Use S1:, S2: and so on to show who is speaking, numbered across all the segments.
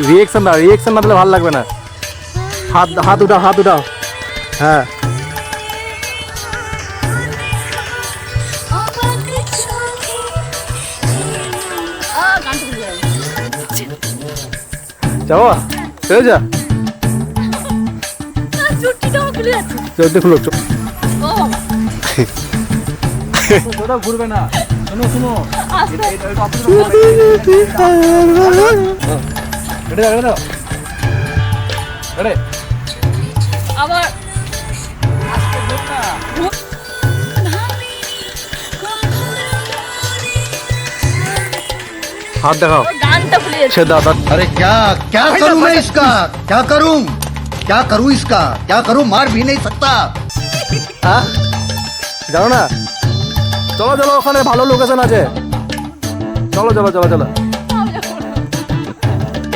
S1: Reaction দাও, reaction না দিলে ভালো লাগবে না। হাত হাত উঠাও, হাত উঠাও। হ্যাঁ যাবো, চলে যা। চোখটা খুলো, চোখটা ঘুরবে না। শোনো শোনো,
S2: আবার
S1: हाथ दिखाओ।
S3: अरे क्या क्या करूं मैं इसका, क्या करूं, क्या करूं इसका, क्या करूं, मार भी नहीं सकता।
S1: जाओ ना, चलो चलो, ওখানে ভালো লোকেশন আছে, চলো চলো চলো চলো।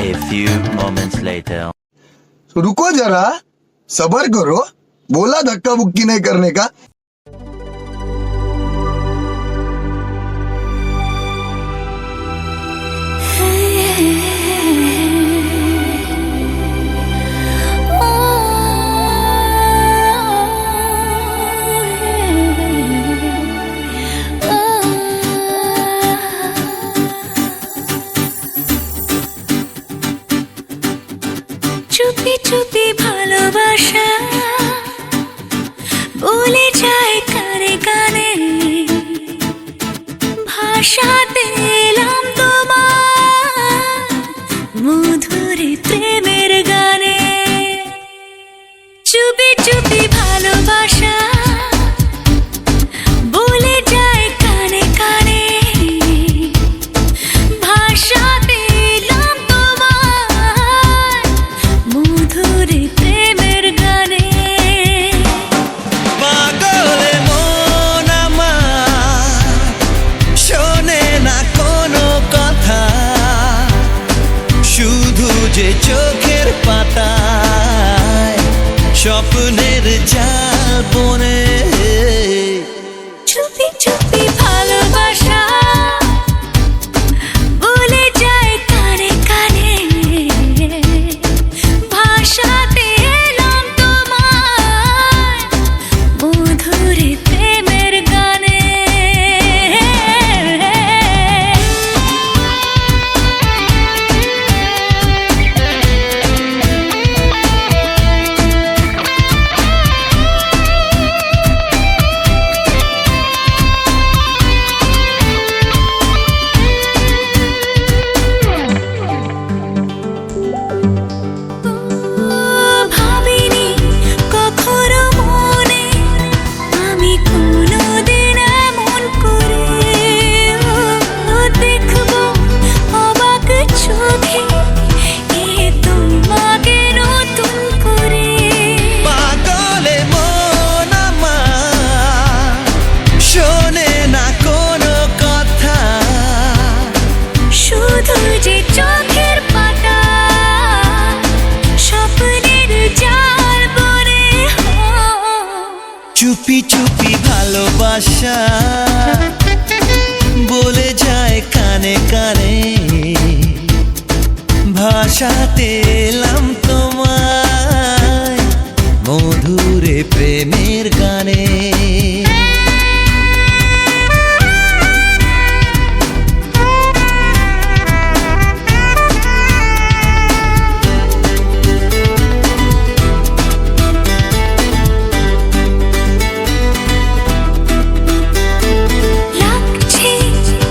S4: A few moments later.
S5: रुको जरा, सबर करो, बोला धक्का बुक्की नहीं करने का।
S6: চুপি চুপি ভালোবাসা বলে যায় কানে কানে, ভাষা দিলাম তোমার মধুর প্রেমের গানে। চুপি চুপি ভালোবাসা বলে যায় কানে কানে, ভাষা দিলাম তোমার মধুর প্রেমের গানে।
S7: পাগলে মন আমার শোনে না কোনো কথা, শুধু যে চোখের পাতায় স্বপ্নের জাল বনে।
S6: চুপি চুপি ভালোবাসা বলে যায় কানে কানে, ভাষা দিলাম তোমার মধুর প্রেমের গানে। ভাবিনি কখনো মনে আমি কোনোদিন এমন করে দেখবো অবাক চোখে এ তোমাকে নতুন করে।
S7: পাগলে মন আমার শোনে না কোনো কথা,
S6: শুধু যে চোখের পাতা স্বপ্নের জাল বনে।
S7: চুপি চুপি ভালোবাসা বলে যায় কানে কানে, ভাষাতে এলাম তোমায় মধুরে প্রেমের গানে।
S6: লাগছে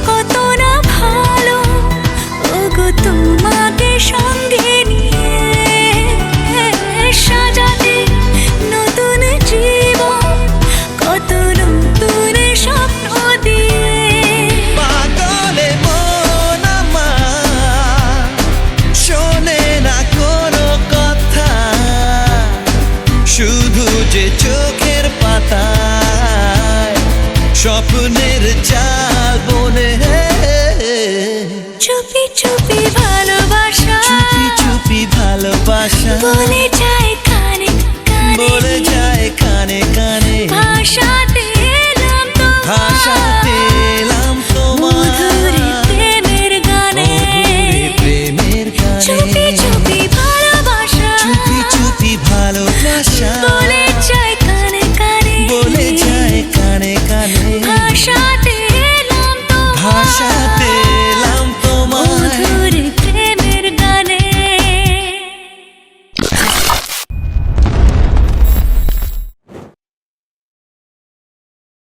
S6: কত না ভালো ওগো তোমাকে সঙ্গে নিয়ে, সাজাতে নতুন জীবন কত নতুন স্বপ্ন দিয়ে।
S7: পাগলে মন আমার শোনে না কোনো কথা, শুধু যে চোখের পাতায় স্বপ্নের জাল বনে।
S6: চুপি চুপি ভালোবাসা
S7: চুপি চুপি ভালোবাসা
S6: বলে